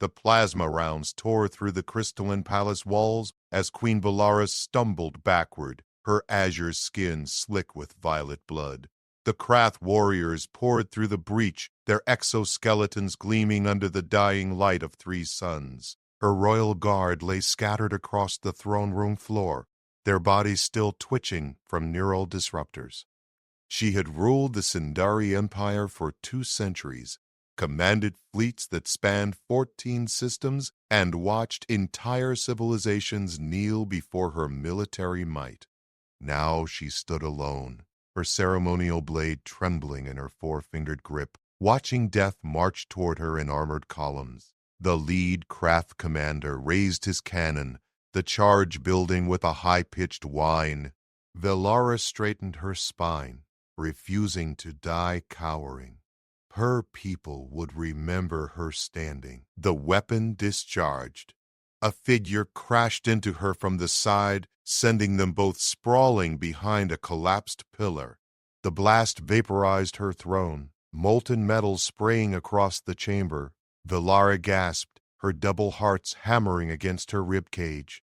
The plasma rounds tore through the crystalline palace walls as Queen Valara stumbled backward, her azure skin slick with violet blood. The Krath warriors poured through the breach, their exoskeletons gleaming under the dying light of three suns. Her royal guard lay scattered across the throne room floor, their bodies still twitching from neural disruptors. She had ruled the Sindari Empire for 2 centuries, commanded fleets that spanned 14 systems, and watched entire civilizations kneel before her military might. Now she stood alone, her ceremonial blade trembling in her four-fingered grip, watching death march toward her in armored columns. The lead Krath commander raised his cannon, the charge building with a high-pitched whine. Valara straightened her spine, refusing to die cowering. Her people would remember her standing. The weapon discharged. A figure crashed into her from the side, sending them both sprawling behind a collapsed pillar. The blast vaporized her throne, molten metal spraying across the chamber. Valara gasped, her double hearts hammering against her ribcage.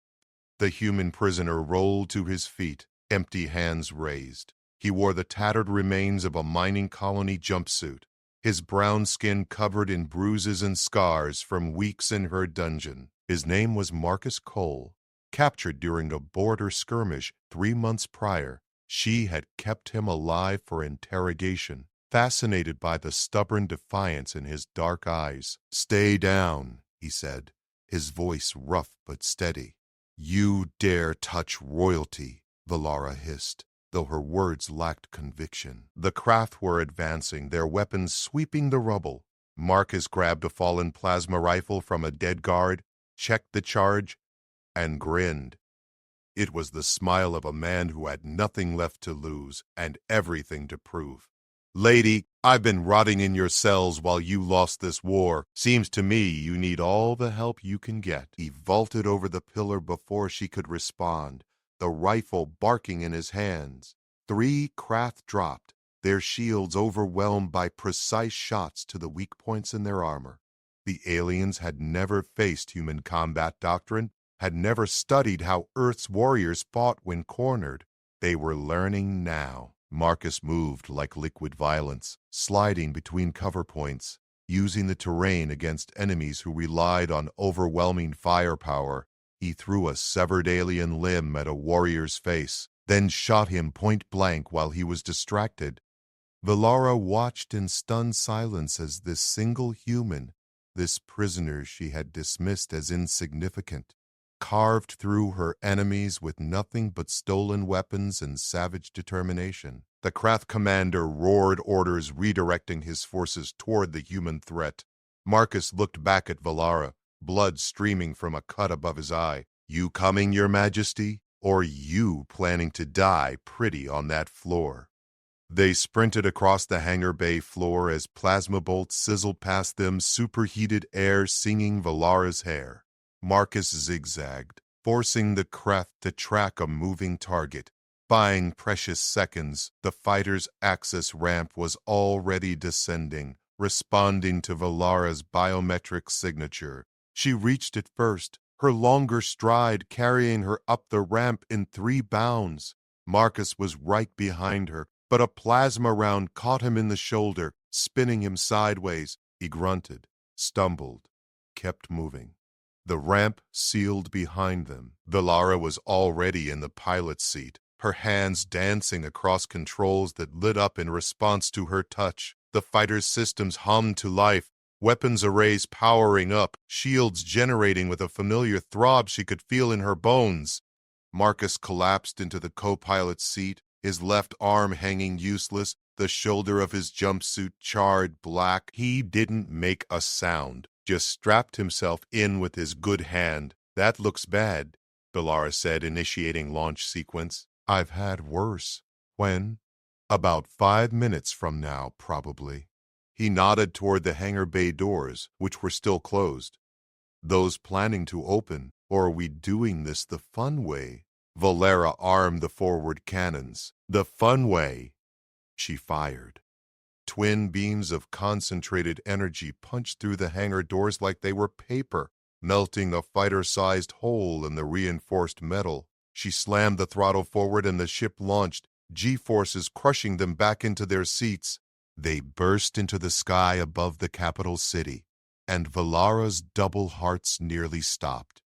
The human prisoner rolled to his feet, empty hands raised. He wore the tattered remains of a mining colony jumpsuit, his brown skin covered in bruises and scars from weeks in her dungeon. His name was Marcus Cole. Captured during a border skirmish 3 months prior, she had kept him alive for interrogation, fascinated by the stubborn defiance in his dark eyes. "Stay down," he said, his voice rough but steady. "You dare touch royalty," Valara hissed, though her words lacked conviction. The Krath were advancing, their weapons sweeping the rubble. Marcus grabbed a fallen plasma rifle from a dead guard, checked the charge, and grinned. It was the smile of a man who had nothing left to lose and everything to prove. "Lady, I've been rotting in your cells while you lost this war. Seems to me you need all the help you can get." He vaulted over the pillar before she could respond, the rifle barking in his hands. 3 Krath dropped, their shields overwhelmed by precise shots to the weak points in their armor. The aliens had never faced human combat doctrine, had never studied how Earth's warriors fought when cornered. They were learning now. Marcus moved like liquid violence, sliding between cover points, using the terrain against enemies who relied on overwhelming firepower. He threw a severed alien limb at a warrior's face, then shot him point blank while he was distracted. Valara watched in stunned silence as this single human, this prisoner she had dismissed as insignificant, carved through her enemies with nothing but stolen weapons and savage determination. The Krath commander roared orders, redirecting his forces toward the human threat. Marcus looked back at Valara, blood streaming from a cut above his eye. "You coming, Your Majesty? Or you planning to die pretty on that floor?" They sprinted across the hangar bay floor as plasma bolts sizzled past them, superheated air singing Valara's hair. Marcus zigzagged, forcing the Krath to track a moving target. Buying precious seconds, the fighter's access ramp was already descending, responding to Valara's biometric signature. She reached it first, her longer stride carrying her up the ramp in 3 bounds. Marcus was right behind her, but a plasma round caught him in the shoulder, spinning him sideways. He grunted, stumbled, kept moving. The ramp sealed behind them. Valara was already in the pilot's seat, her hands dancing across controls that lit up in response to her touch. The fighter's systems hummed to life, weapons arrays powering up, shields generating with a familiar throb she could feel in her bones. Marcus collapsed into the co-pilot's seat, his left arm hanging useless, the shoulder of his jumpsuit charred black. He didn't make a sound, just strapped himself in with his good hand. "That looks bad," Valara said, initiating launch sequence. "I've had worse." "When?" "About 5 minutes from now, probably." He nodded toward the hangar bay doors, which were still closed. "Those planning to open, or are we doing this the fun way?" Valara armed the forward cannons. "The fun way." She fired. Twin beams of concentrated energy punched through the hangar doors like they were paper, melting a fighter-sized hole in the reinforced metal. She slammed the throttle forward and the ship launched, G-forces crushing them back into their seats. They burst into the sky above the capital city, and Valara's double hearts nearly stopped.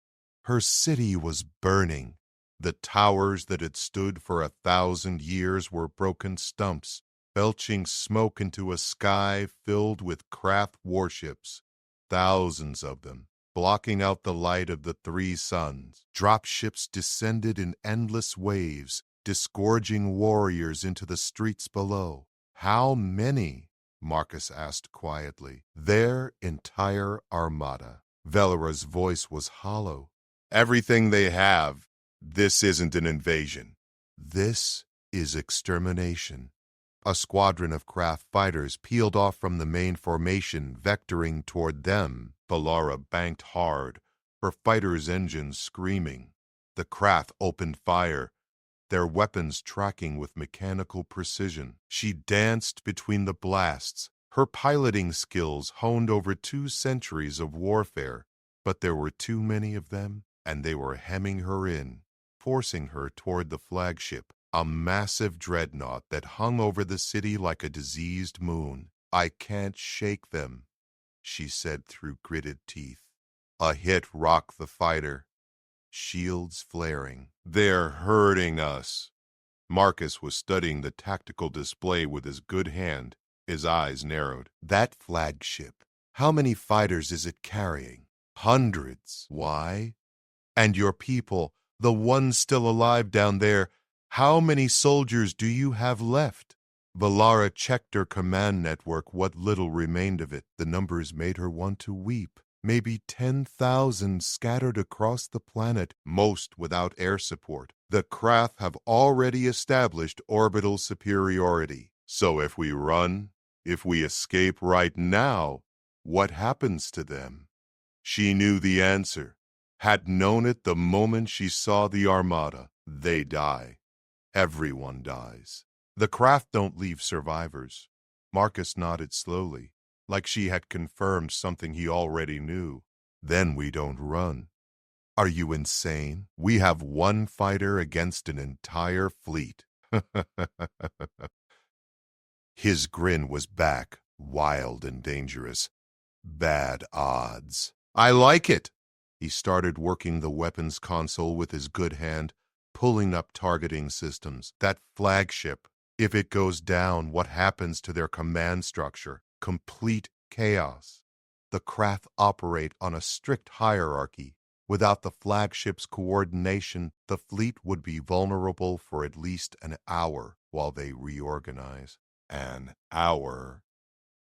Her city was burning. The towers that had stood for 1,000 years were broken stumps, belching smoke into a sky filled with Krath warships, thousands of them, blocking out the light of the three suns. Dropships descended in endless waves, disgorging warriors into the streets below. How many? Marcus asked quietly. Their entire armada. Valara's voice was hollow. Everything they have. This isn't an invasion. This is extermination. A squadron of Krath fighters peeled off from the main formation, vectoring toward them. Valara banked hard, her fighters' engines screaming. The Krath opened fire, their weapons tracking with mechanical precision. She danced between the blasts, her piloting skills honed over 2 centuries of warfare. But there were too many of them, and they were hemming her in, forcing her toward the flagship, a massive dreadnought that hung over the city like a diseased moon. I can't shake them, she said through gritted teeth. A hit rocked the fighter, shields flaring. They're hurting us. Marcus was studying the tactical display with his good hand. His eyes narrowed. That flagship, how many fighters is it carrying? Hundreds. Why? And your people, the ones still alive down there, how many soldiers do you have left? Valara checked her command network, what little remained of it. The numbers made her want to weep. Maybe 10,000 scattered across the planet, most without air support. The Krath have already established orbital superiority. So if we run, if we escape right now, what happens to them? She knew the answer, had known it the moment she saw the armada. They die. Everyone dies. The Krath don't leave survivors. Marcus nodded slowly, like she had confirmed something he already knew. Then we don't run. Are you insane? We have one fighter against an entire fleet. His grin was back, wild and dangerous. Bad odds. I like it. He started working the weapons console with his good hand, pulling up targeting systems. That flagship, if it goes down, what happens to their command structure? Complete chaos. The Krath operate on a strict hierarchy. Without the flagship's coordination, the fleet would be vulnerable for at least an hour while they reorganize. An hour?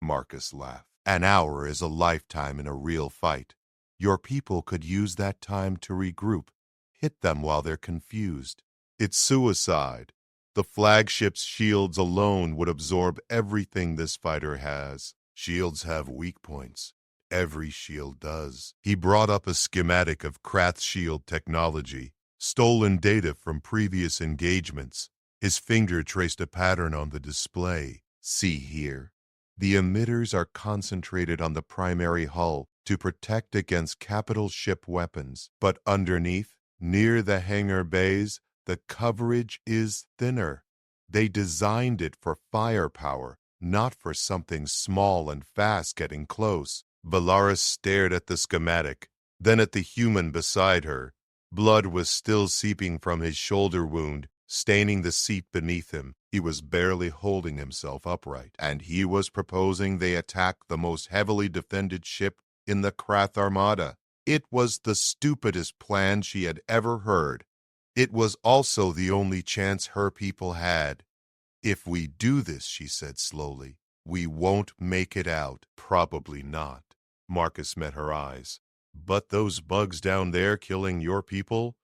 Marcus laughed. An hour is a lifetime in a real fight. Your people could use that time to regroup, hit them while they're confused. It's suicide. The flagship's shields alone would absorb everything this fighter has. Shields have weak points. Every shield does. He brought up a schematic of Krath's shield technology, stolen data from previous engagements. His finger traced a pattern on the display. See here. The emitters are concentrated on the primary hull to protect against capital ship weapons, but underneath, near the hangar bays, the coverage is thinner. They designed it for firepower, not for something small and fast getting close. Valara stared at the schematic, then at the human beside her. Blood was still seeping from his shoulder wound, staining the seat beneath him. He was barely holding himself upright, and he was proposing they attack the most heavily defended ship in the Krath Armada. It was the stupidest plan she had ever heard. It was also the only chance her people had. If we do this, she said slowly, we won't make it out. Probably not. Marcus met her eyes. But those bugs down there killing your people,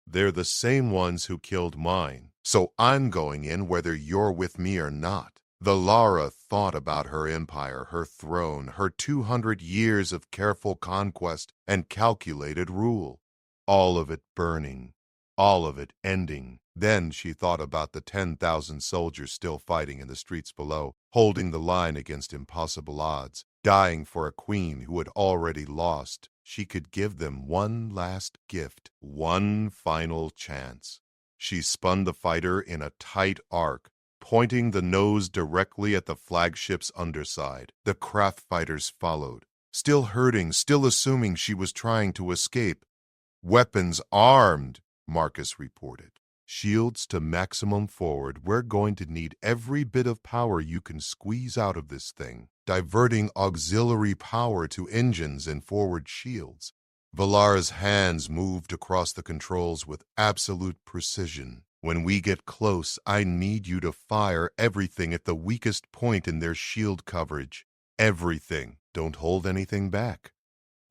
they're the same ones who killed mine. So I'm going in whether you're with me or not. Valara thought about her empire, her throne, her 200 years of careful conquest and calculated rule. All of it burning, all of it ending. Then she thought about the 10,000 soldiers still fighting in the streets below, holding the line against impossible odds, dying for a queen who had already lost. She could give them one last gift, one final chance. She spun the fighter in a tight arc, pointing the nose directly at the flagship's underside. The craft fighters followed, still hurting, still assuming she was trying to escape. "Weapons armed," Marcus reported. "Shields to maximum forward. We're going to need every bit of power you can squeeze out of this thing, diverting auxiliary power to engines and forward shields." Valara's hands moved across the controls with absolute precision. "When we get close, I need you to fire everything at the weakest point in their shield coverage. Everything. Don't hold anything back."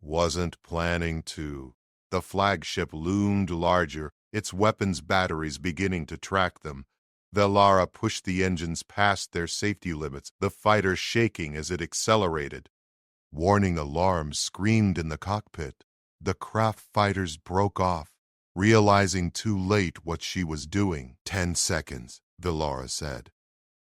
Wasn't planning to. The flagship loomed larger, its weapons batteries beginning to track them. Valara pushed the engines past their safety limits, the fighter shaking as it accelerated. Warning alarms screamed in the cockpit. The craft fighters broke off, realizing too late what she was doing. 10 seconds, Valara said.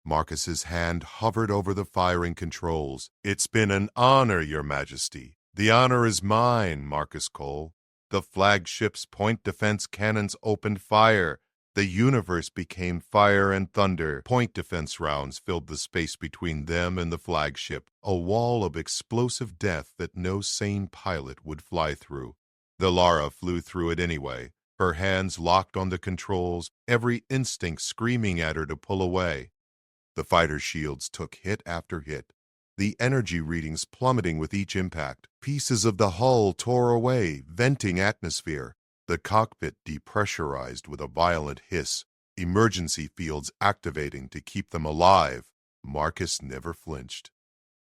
Marcus's hand hovered over the firing controls. "It's been an honor, Your Majesty." "The honor is mine, Marcus Cole." The flagship's point defense cannons opened fire. The universe became fire and thunder. Point defense rounds filled the space between them and the flagship, a wall of explosive death that no sane pilot would fly through. Valara flew through it anyway, her hands locked on the controls, every instinct screaming at her to pull away. The fighter shields took hit after hit, the energy readings plummeting with each impact. Pieces of the hull tore away, venting atmosphere. The cockpit depressurized with a violent hiss, emergency fields activating to keep them alive. Marcus never flinched.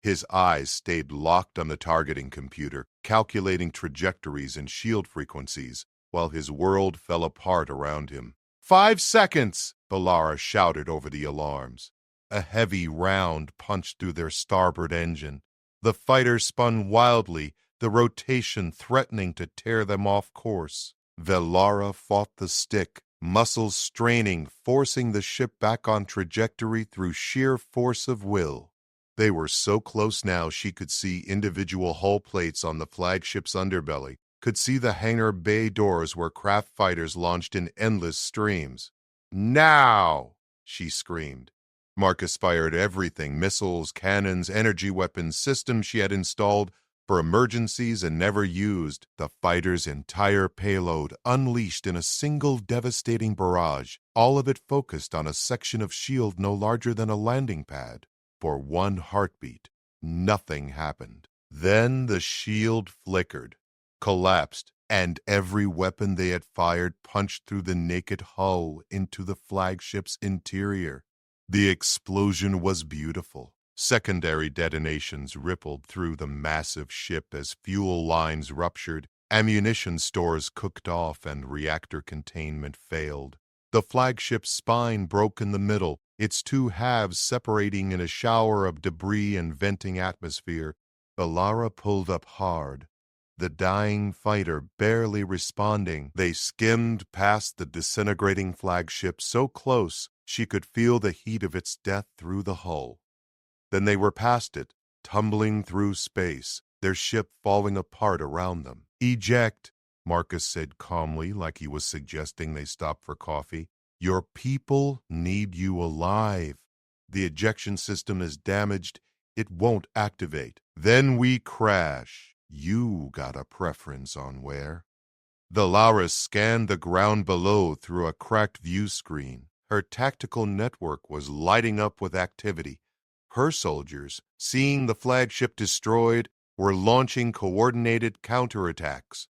His eyes stayed locked on the targeting computer, calculating trajectories and shield frequencies, while his world fell apart around him. 5 seconds! Valara shouted over the alarms. A heavy round punched through their starboard engine. The fighter spun wildly, the rotation threatening to tear them off course. Valara fought the stick, muscles straining, forcing the ship back on trajectory through sheer force of will. They were so close now she could see individual hull plates on the flagship's underbelly, could see the hangar bay doors where craft fighters launched in endless streams. "Now!" she screamed. Marcus fired everything, missiles, cannons, energy weapons, systems she had installed for emergencies and never used. The fighter's entire payload unleashed in a single devastating barrage, all of it focused on a section of shield no larger than a landing pad. For one heartbeat, nothing happened. Then the shield flickered, collapsed, and every weapon they had fired punched through the naked hull into the flagship's interior. The explosion was beautiful. Secondary detonations rippled through the massive ship as fuel lines ruptured, ammunition stores cooked off, and reactor containment failed. The flagship's spine broke in the middle, its two halves separating in a shower of debris and venting atmosphere. Valara pulled up hard, the dying fighter barely responding. They skimmed past the disintegrating flagship so close she could feel the heat of its death through the hull. Then they were past it, tumbling through space, their ship falling apart around them. "Eject," Marcus said calmly, like he was suggesting they stop for coffee. "Your people need you alive. The ejection system is damaged. It won't activate. Then we crash. You got a preference on where." Valara scanned the ground below through a cracked view screen. Her tactical network was lighting up with activity. Her soldiers, seeing the flagship destroyed, were launching coordinated counterattacks.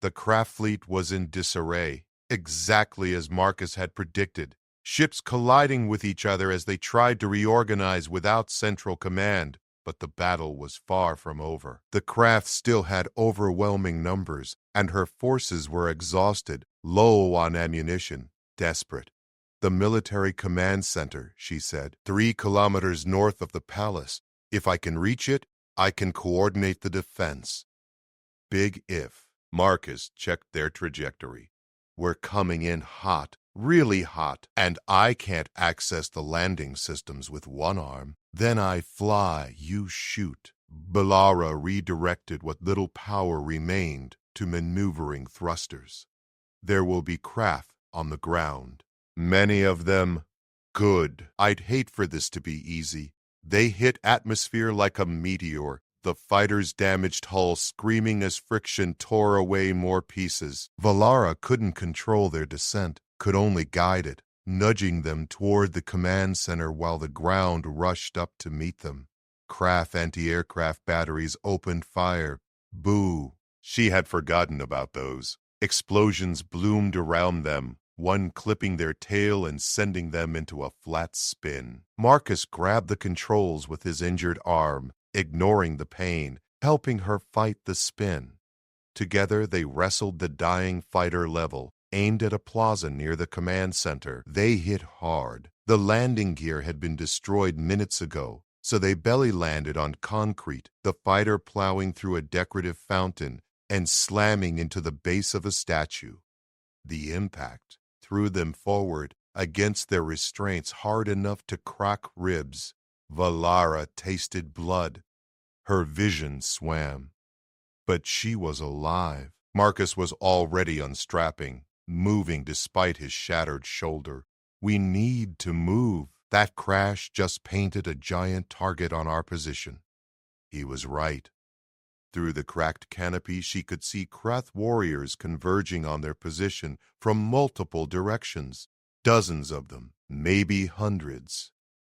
The craft fleet was in disarray, exactly as Marcus had predicted, ships colliding with each other as they tried to reorganize without central command. But the battle was far from over. The craft still had overwhelming numbers, and her forces were exhausted, low on ammunition, desperate. "The military command center," she said, 3 kilometers north of the palace. "If I can reach it, I can coordinate the defense." Big if. Marcus checked their trajectory. We're coming in hot, really hot, and I can't access the landing systems with one arm. Then I fly, you shoot. Balara redirected what little power remained to maneuvering thrusters. There will be craft on the ground. Many of them good. I'd hate for this to be easy. They hit atmosphere like a meteor, the fighter's damaged hull screaming as friction tore away more pieces. Valara couldn't control their descent, could only guide it, nudging them toward the command center while the ground rushed up to meet them. Craft anti-aircraft batteries opened fire. Boo! She had forgotten about those. Explosions bloomed around them, one clipping their tail and sending them into a flat spin. Marcus grabbed the controls with his injured arm, ignoring the pain, helping her fight the spin. Together they wrestled the dying fighter level, aimed at a plaza near the command center. They hit hard. The landing gear had been destroyed minutes ago, so they belly landed on concrete, the fighter plowing through a decorative fountain and slamming into the base of a statue. The impact threw them forward against their restraints hard enough to crack ribs. Valara tasted blood. Her vision swam. But she was alive. Marcus was already unstrapping, moving despite his shattered shoulder. We need to move. That crash just painted a giant target on our position. He was right. Through the cracked canopy, she could see Krath warriors converging on their position from multiple directions. Dozens of them, maybe hundreds.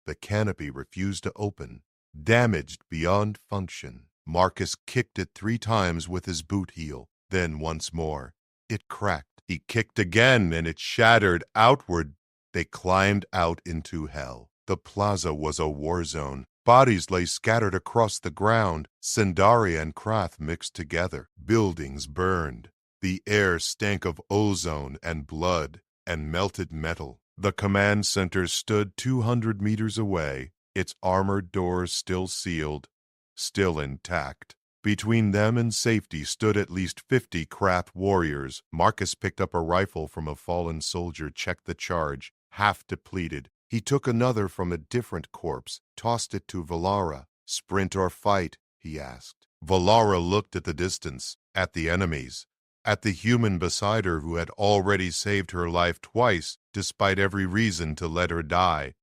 The canopy refused to open, damaged beyond function. Marcus kicked it 3 times with his boot heel, then once more. It cracked. He kicked again, and it shattered outward. They climbed out into hell. The plaza was a war zone. Bodies lay scattered across the ground. Sindari and Krath mixed together. Buildings burned. The air stank of ozone and blood and melted metal. The command center stood 200 meters away, its armored doors still sealed, still intact. Between them and safety stood at least 50 Krath warriors. Marcus picked up a rifle from a fallen soldier, checked the charge, half depleted. He took another from a different corpse, tossed it to Valara. "Sprint or fight?" he asked. Valara looked at the distance, at the enemies, at the human beside her who had already saved her life twice, despite every reason to let her die.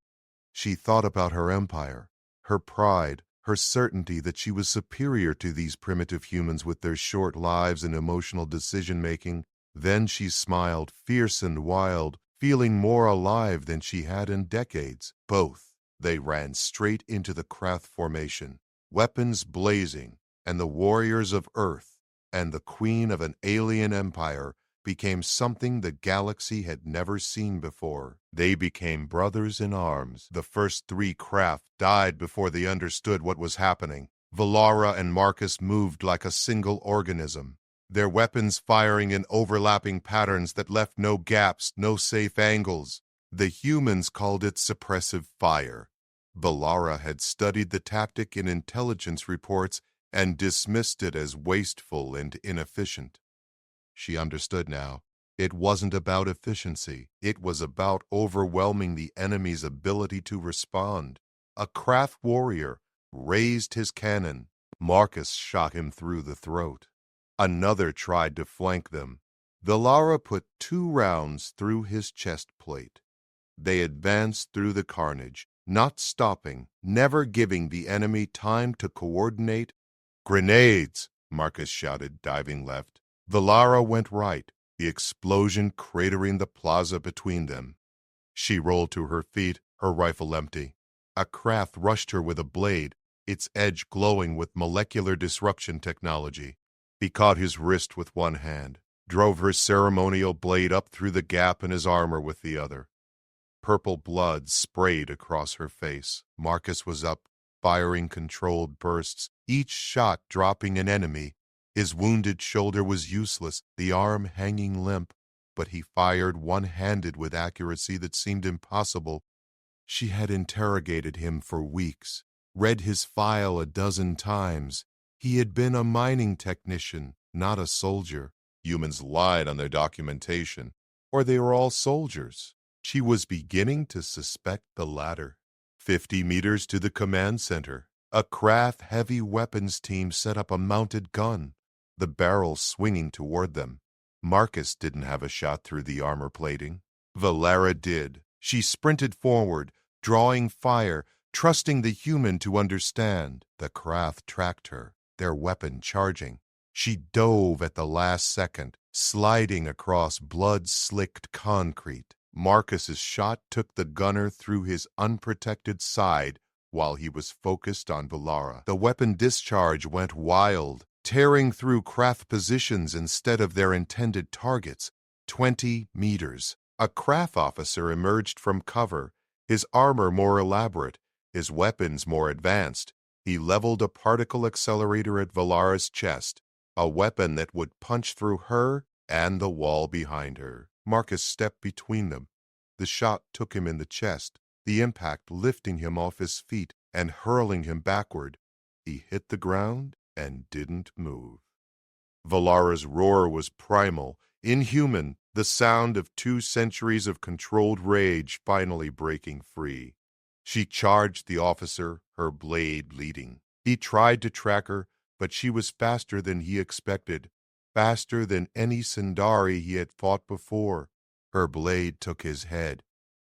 She thought about her empire, her pride, her certainty that she was superior to these primitive humans with their short lives and emotional decision-making. Then she smiled, fierce and wild, feeling more alive than she had in decades. Both. They ran straight into the Krath formation, weapons blazing, and the warriors of Earth and the queen of an alien empire became something the galaxy had never seen before. They became brothers in arms. The first 3 Krath died before they understood what was happening. Valara and Marcus moved like a single organism, their weapons firing in overlapping patterns that left no gaps, no safe angles. The humans called it suppressive fire. Valara had studied the tactic in intelligence reports and dismissed it as wasteful and inefficient. She understood now. It wasn't about efficiency. It was about overwhelming the enemy's ability to respond. A Krath warrior raised his cannon. Marcus shot him through the throat. Another tried to flank them. Valara put 2 rounds through his chest plate. They advanced through the carnage, not stopping, never giving the enemy time to coordinate. "Grenades!" Marcus shouted, diving left. Valara went right, the explosion cratering the plaza between them. She rolled to her feet, her rifle empty. A Krath rushed her with a blade, its edge glowing with molecular disruption technology. He caught his wrist with one hand, drove her ceremonial blade up through the gap in his armor with the other. Purple blood sprayed across her face. Marcus was up, firing controlled bursts, each shot dropping an enemy. His wounded shoulder was useless, the arm hanging limp, but he fired one-handed with accuracy that seemed impossible. She had interrogated him for weeks, read his file a dozen times. He had been a mining technician, not a soldier. Humans lied on their documentation. or they were all soldiers. She was beginning to suspect the latter. 50 meters to the command center, a craft heavy weapons team set up a mounted gun, the barrel swinging toward them. Marcus didn't have a shot through the armor plating. Valara did. She sprinted forward, drawing fire, trusting the human to understand. The craft tracked her, their weapon charging. She dove at the last second, sliding across blood-slicked concrete. Marcus's shot took the gunner through his unprotected side while he was focused on Valara. The weapon discharge went wild, tearing through craft positions instead of their intended targets. 20 meters. A craft officer emerged from cover, his armor more elaborate, his weapons more advanced. He leveled a particle accelerator at Valara's chest, a weapon that would punch through her and the wall behind her. Marcus stepped between them. The shot took him in the chest, the impact lifting him off his feet and hurling him backward. He hit the ground and didn't move. Valara's roar was primal, inhuman, the sound of 2 centuries of controlled rage finally breaking free. She charged the officer, her blade leading. He tried to track her, but she was faster than he expected, faster than any Sindari he had fought before. Her blade took his head.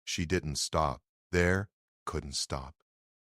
She didn't stop. There, couldn't stop.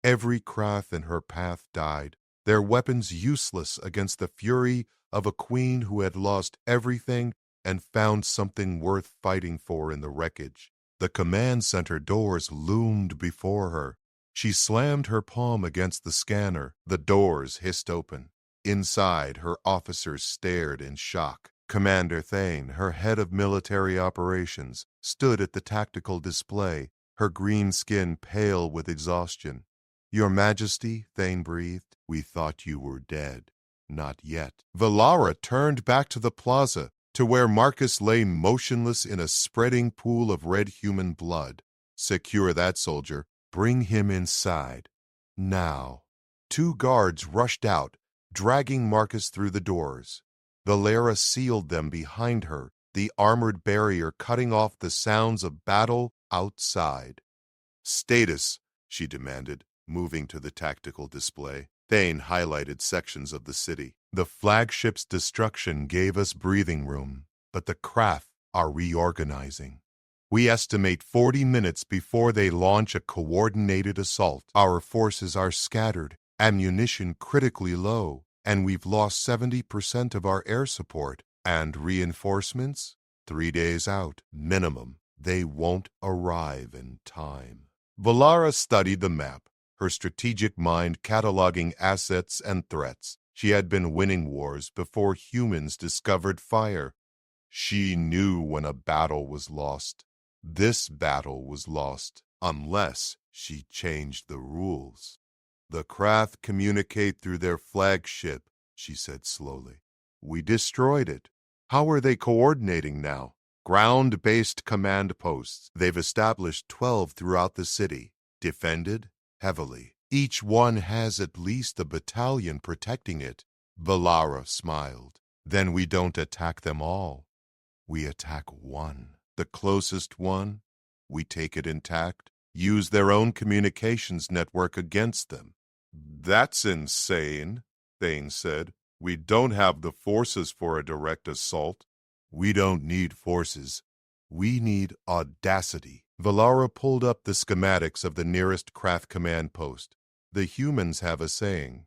Every craft in her path died, their weapons useless against the fury of a queen who had lost everything and found something worth fighting for in the wreckage. The command center doors loomed before her. She slammed her palm against the scanner. The doors hissed open. Inside, her officers stared in shock. Commander Thane, her head of military operations, stood at the tactical display, her green skin pale with exhaustion. "Your Majesty," Thane breathed, "we thought you were dead." Not yet. Valara turned back to the plaza, to where Marcus lay motionless in a spreading pool of red human blood. "Secure that soldier. Bring him inside. Now." 2 guards rushed out, dragging Marcus through the doors. Valara sealed them behind her, the armored barrier cutting off the sounds of battle outside. "Status," she demanded, moving to the tactical display. Thane highlighted sections of the city. "The flagship's destruction gave us breathing room, but the craft are reorganizing. We estimate 40 minutes before they launch a coordinated assault. Our forces are scattered, ammunition critically low, and we've lost 70% of our air support. And reinforcements? 3 days out, minimum. They won't arrive in time." Valara studied the map, her strategic mind cataloging assets and threats. She had been winning wars before humans discovered fire. She knew when a battle was lost. This battle was lost, unless she changed the rules. "The craft communicate through their flagship," she said slowly. "We destroyed it. How are they coordinating now?" "Ground-based command posts. They've established 12 throughout the city, defended heavily. Each one has at least a battalion protecting it." Valara smiled. "Then we don't attack them all. We attack one. The closest one. We take it intact, use their own communications network against them." "That's insane," Thane said. "We don't have the forces for a direct assault." "We don't need forces. We need audacity." Valara pulled up the schematics of the nearest craft command post. "The humans have a saying.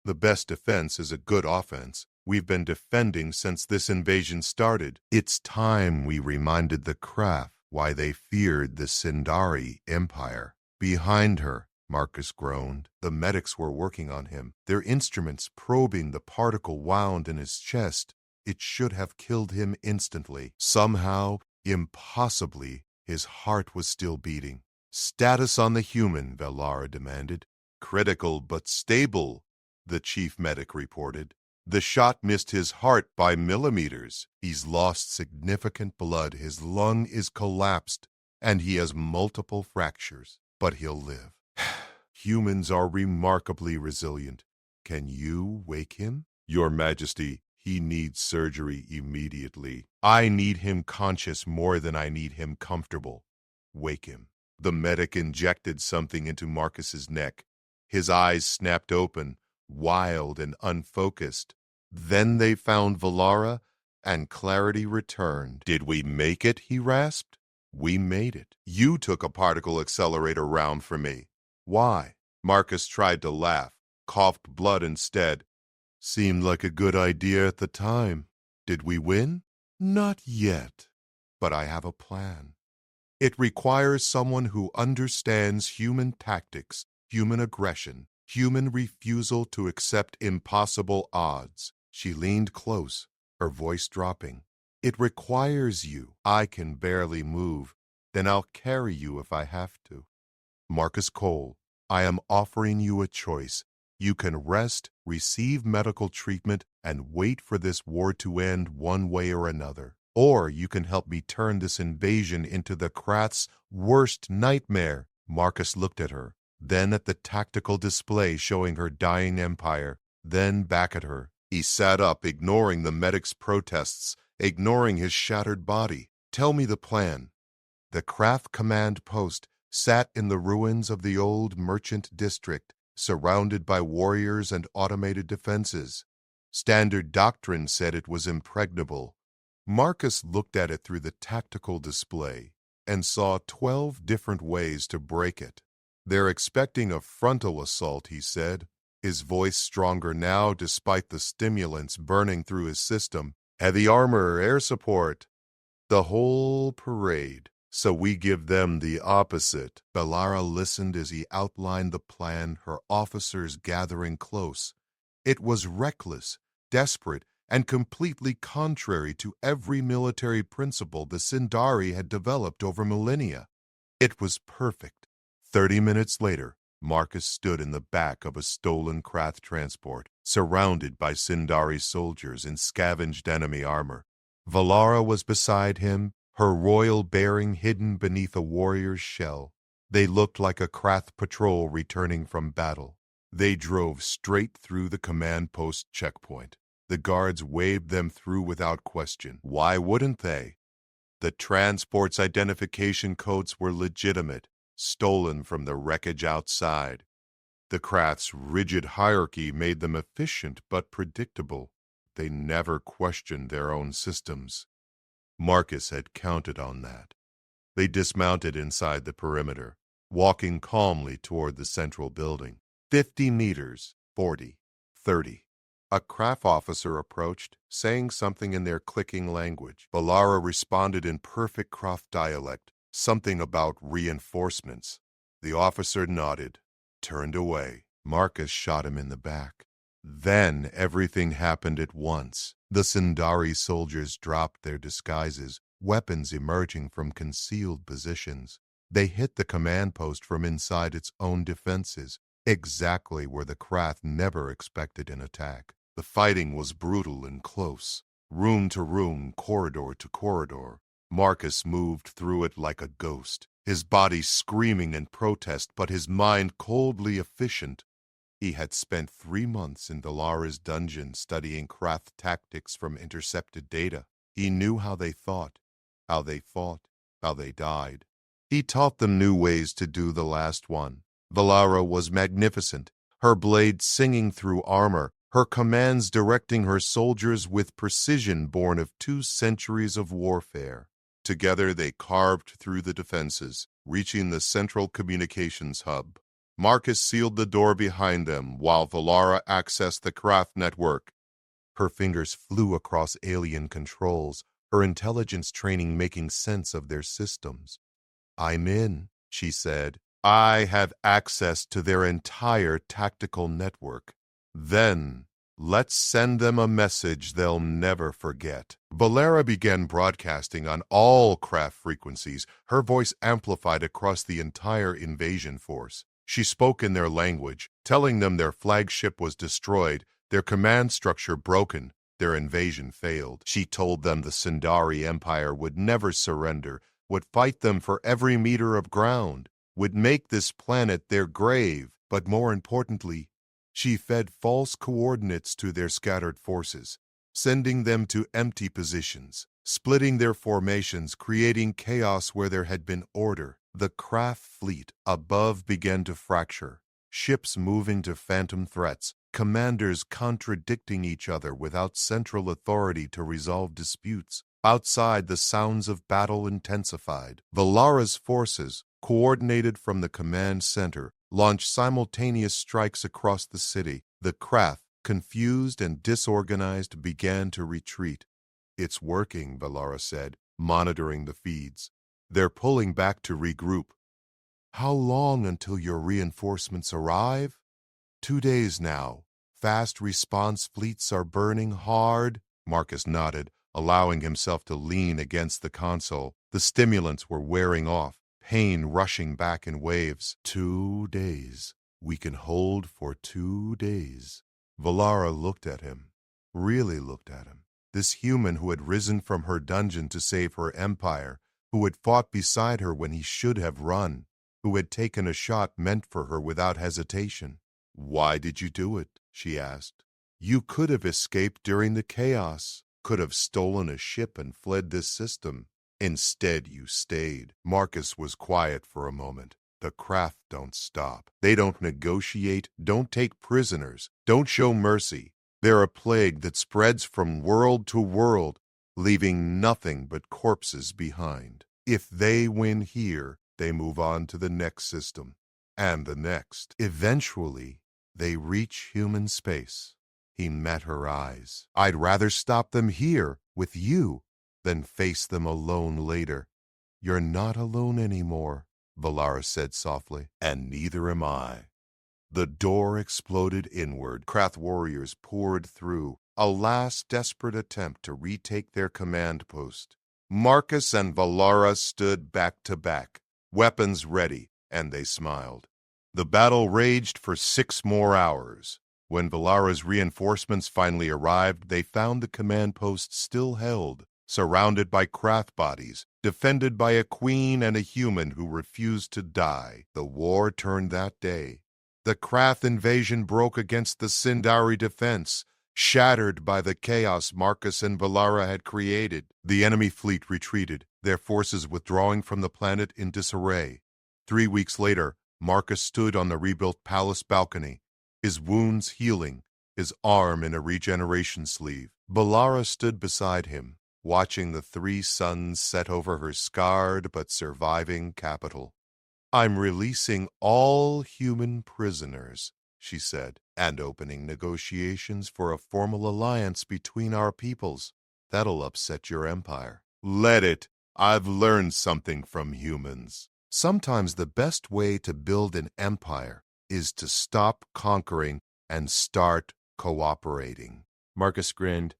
The best defense is a good offense. We've been defending since this invasion started. It's time we reminded the craft why they feared the Sindari Empire." Behind her, Marcus groaned. The medics were working on him, their instruments probing the particle wound in his chest. It should have killed him instantly. Somehow, impossibly, his heart was still beating. "Status on the human," Valara demanded. "Critical but stable," the chief medic reported. "The shot missed his heart by millimeters. He's lost significant blood, his lung is collapsed, and he has multiple fractures. But he'll live." "Humans are remarkably resilient. Can you wake him?" "Your Majesty, He needs surgery immediately. I need him conscious more than I need him comfortable. Wake him." The medic injected something into Marcus's neck. His eyes snapped open, wild and unfocused. Then they found Valara, and clarity returned. "Did we make it?" he rasped. "We made it. You took a particle accelerator round for me." "Why?" Marcus tried to laugh, coughed blood instead. "Seemed like a good idea at the time. Did we win?" "Not yet. But I have a plan. It requires someone who understands human tactics, human aggression, human refusal to accept impossible odds." She leaned close, her voice dropping. "It requires you. I can barely move. Then I'll carry you if I have to. Marcus Cole, I am offering you a choice. You can rest, receive medical treatment, and wait for this war to end one way or another. Or you can help me turn this invasion into the Krath's worst nightmare." Marcus looked at her, then at the tactical display showing her dying empire, then back at her. He sat up, ignoring the medic's protests, ignoring his shattered body. "Tell me the plan." The Krath command post sat in the ruins of the old merchant district, surrounded by warriors and automated defenses. Standard doctrine said it was impregnable. Marcus looked at it through the tactical display and saw 12 different ways to break it. "They're expecting a frontal assault," he said, his voice stronger now despite the stimulants burning through his system. "Heavy armor, air support, the whole parade. So we give them the opposite." Valara listened as he outlined the plan, her officers gathering close. It was reckless, desperate, and completely contrary to every military principle the Sindari had developed over millennia. It was perfect. 30 minutes later, Marcus stood in the back of a stolen Krath transport, surrounded by Sindari soldiers in scavenged enemy armor. Valara was beside him, her royal bearing hidden beneath a warrior's shell. They looked like a Krath patrol returning from battle. They drove straight through the command post checkpoint. The guards waved them through without question. Why wouldn't they? The transport's identification codes were legitimate, stolen from the wreckage outside. The Krath's rigid hierarchy made them efficient but predictable. They never questioned their own systems. Marcus had counted on that. They dismounted inside the perimeter, walking calmly toward the central building. 50 meters, 40, 30. A Krath officer approached, saying something in their clicking language. Valara responded in perfect Krath dialect, something about reinforcements. The officer nodded, turned away. Marcus shot him in the back. Then everything happened at once. The Sindari soldiers dropped their disguises, weapons emerging from concealed positions. They hit the command post from inside its own defenses, exactly where the Krath never expected an attack. The fighting was brutal and close, room to room, corridor to corridor. Marcus moved through it like a ghost, his body screaming in protest, but his mind coldly efficient. He had spent 3 months in Valara's dungeon studying Krath tactics from intercepted data. He knew how they thought, how they fought, how they died. He taught them new ways to do the last one. Valara was magnificent, her blade singing through armor, her commands directing her soldiers with precision born of 2 centuries of warfare. Together they carved through the defenses, reaching the central communications hub. Marcus sealed the door behind them while Valara accessed the Krath network. Her fingers flew across alien controls, her intelligence training making sense of their systems. "I'm in," she said. "I have access to their entire tactical network. Then, let's send them a message they'll never forget." Valara began broadcasting on all Krath frequencies, her voice amplified across the entire invasion force. She spoke in their language, telling them their flagship was destroyed, their command structure broken, their invasion failed. She told them the Sindari Empire would never surrender, would fight them for every meter of ground, would make this planet their grave. But more importantly, she fed false coordinates to their scattered forces, sending them to empty positions, splitting their formations, creating chaos where there had been order. The craft fleet above began to fracture, ships moving to phantom threats, commanders contradicting each other without central authority to resolve disputes. Outside, the sounds of battle intensified. Valara's forces, coordinated from the command center, launched simultaneous strikes across the city. The craft, confused and disorganized, began to retreat. "It's working," Valara said, monitoring the feeds. "They're pulling back to regroup." "How long until your reinforcements arrive?" 2 days now. Fast response fleets are burning hard." Marcus nodded, allowing himself to lean against the console. The stimulants were wearing off, pain rushing back in waves. 2 days. We can hold for 2 days. Valara looked at him, really looked at him. This human who had risen from her dungeon to save her empire, who had fought beside her when he should have run, who had taken a shot meant for her without hesitation. "Why did you do it?" she asked. "You could have escaped during the chaos, could have stolen a ship and fled this system. Instead, you stayed." Marcus was quiet for a moment. "The craft don't stop. They don't negotiate, don't take prisoners, don't show mercy. They're a plague that spreads from world to world, leaving nothing but corpses behind. If they win here, they move on to the next system, and the next. Eventually, they reach human space." He met her eyes. "I'd rather stop them here, with you, than face them alone later." "You're not alone anymore," Valara said softly, "and neither am I." The door exploded inward. Krath warriors poured through, a last desperate attempt to retake their command post. Marcus and Valara stood back to back, weapons ready, and they smiled. The battle raged for 6 more hours. When Valara's reinforcements finally arrived, they found the command post still held, surrounded by Krath bodies, defended by a queen and a human who refused to die. The war turned that day. The Krath invasion broke against the Sindari defense, shattered by the chaos Marcus and Valara had created. The enemy fleet retreated, their forces withdrawing from the planet in disarray. 3 weeks later, Marcus stood on the rebuilt palace balcony, his wounds healing, his arm in a regeneration sleeve. Valara stood beside him, watching the 3 suns set over her scarred but surviving capital. "I'm releasing all human prisoners," she said, "and opening negotiations for a formal alliance between our peoples. That'll upset your empire." "Let it. I've learned something from humans. Sometimes the best way to build an empire is to stop conquering and start cooperating." Marcus grinned.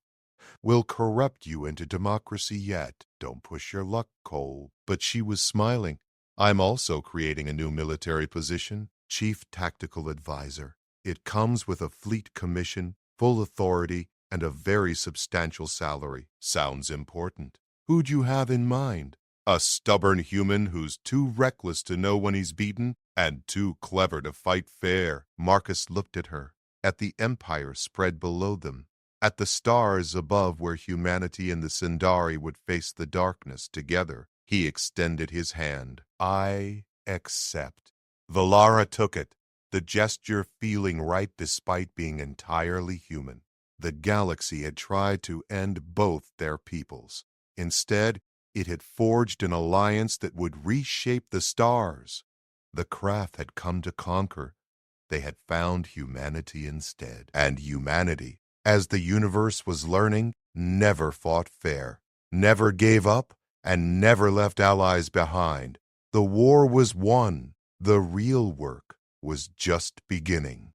"We'll corrupt you into democracy yet. Don't push your luck, Cole." But she was smiling. "I'm also creating a new military position, Chief Tactical Advisor. It comes with a fleet commission, full authority, and a very substantial salary." "Sounds important. Who'd you have in mind?" "A stubborn human who's too reckless to know when he's beaten and too clever to fight fair." Marcus looked at her, at the empire spread below them, at the stars above where humanity and the Sindari would face the darkness together. He extended his hand. "I accept." Valara took it, the gesture feeling right despite being entirely human. The galaxy had tried to end both their peoples. Instead, it had forged an alliance that would reshape the stars. The Krath had come to conquer. They had found humanity instead. And humanity, as the universe was learning, never fought fair, never gave up, and never left allies behind. The war was won. The real work was just beginning.